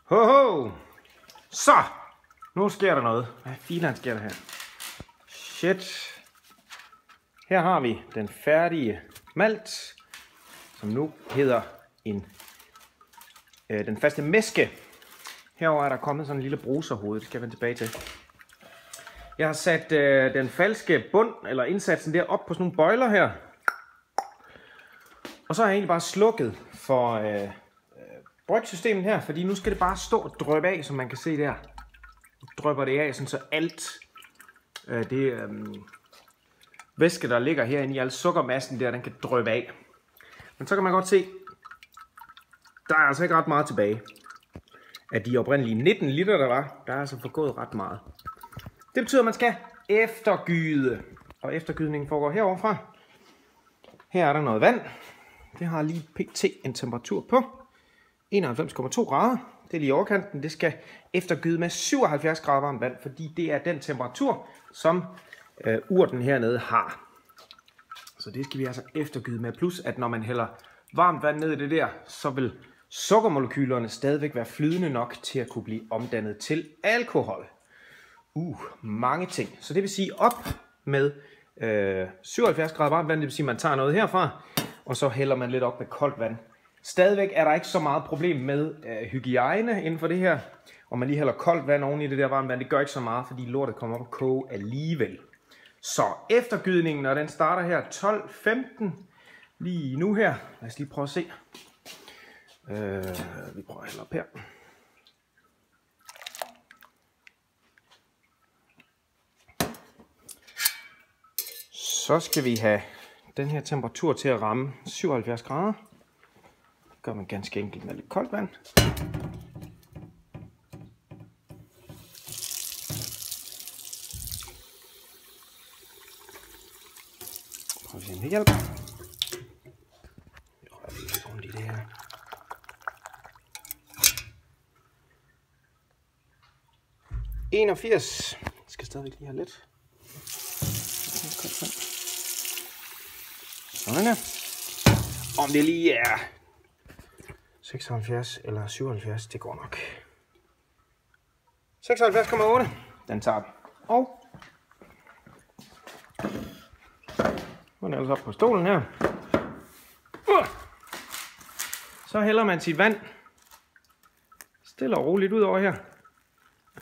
Ho! Så! Nu sker der noget. Hvad filan sker der her? Shit. Her har vi den færdige malt, som nu hedder den faste mæske. Herover er der kommet sådan en lille bruserhoved, det skal jeg vende tilbage til. Jeg har sat den falske bund, eller indsatsen der, op på sådan nogle bøjler her. Og så har jeg egentlig bare slukket for brygsystemet her, fordi nu skal det bare stå og dryppe af, som man kan se der. Nu drypper det af, sådan så alt det væske, der ligger herinde i al sukkermassen der, den kan dryppe af. Men så kan man godt se, der er altså ikke ret meget tilbage. Af de oprindelige 19 liter, der var, der er altså forgået ret meget. Det betyder, at man skal eftergyde. Og eftergydningen foregår heroverfra. Her er der noget vand. Det har lige pt. En temperatur på 91,2 grader. Det er lige overkanten. Det skal eftergyde med 77 grader varmt vand, fordi det er den temperatur, som urten hernede har. Så det skal vi altså eftergyde med. Plus at når man hælder varmt vand ned i det der, så vil sukkermolekylerne stadigvæk være flydende nok til at kunne blive omdannet til alkohol. Mange ting. Så det vil sige op med 77 grader varmt vand, det vil sige, at man tager noget herfra, og så hælder man lidt op med koldt vand. Stadigvæk er der ikke så meget problem med hygiejne inden for det her. Og man lige hælder koldt vand oven i det der varmt vand, det gør ikke så meget, fordi lortet kommer op og koge alligevel. Så eftergydningen, når den starter her 12:15, lige nu her. Lad os lige prøve at se. Vi prøver at hælde op her. Så skal vi have den her temperatur til at ramme 77 grader. Det gør man ganske enkelt med lidt koldt vand. Prøv at se om det hjælper. Jeg rører lidt rundt i det her. Jeg skal stadigvæk lige have lidt. Sådan her. Om det lige er 76 eller 77, det går nok. 76,8, den tager vi. Og nu er den altså op på stolen her. Så hælder man sit vand stille og roligt ud over her.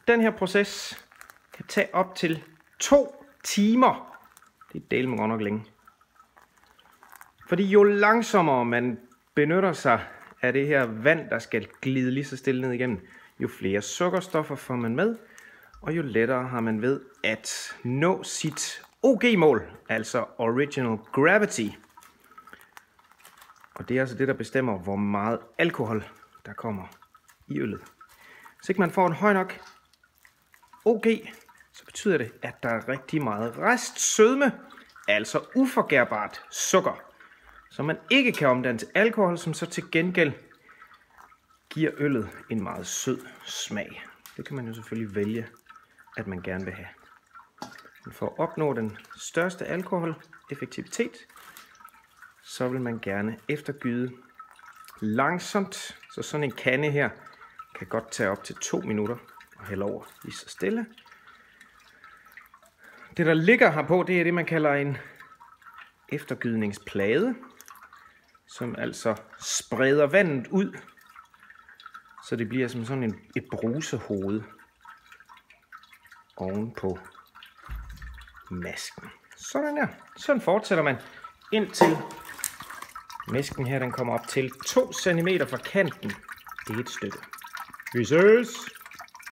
Den her proces kan tage op til 2 timer. Det er delt med godt nok længe. Fordi jo langsommere man benytter sig af det her vand, der skal glide lige så stille ned igennem, jo flere sukkerstoffer får man med, og jo lettere har man ved at nå sit OG-mål, altså Original Gravity. Og det er altså det, der bestemmer, hvor meget alkohol der kommer i øllet. Hvis ikke man får en høj nok OG, så betyder det, at der er rigtig meget restsødme, altså uforgærbart sukker, som man ikke kan omdanne til alkohol, som så til gengæld giver øllet en meget sød smag. Det kan man jo selvfølgelig vælge, at man gerne vil have. Men for at opnå den største alkoholeffektivitet, så vil man gerne eftergyde langsomt. Så sådan en kande her kan godt tage op til 2 minutter og hælde over lige så stille. Det der ligger her på, det er det man kalder en eftergydningsplade, som altså spreder vandet ud, så det bliver som sådan et brusehoved oven på masken. Sådan der. Sådan fortsætter man indtil masken her den kommer op til 2 cm fra kanten. Det er et stykke. Vi ses!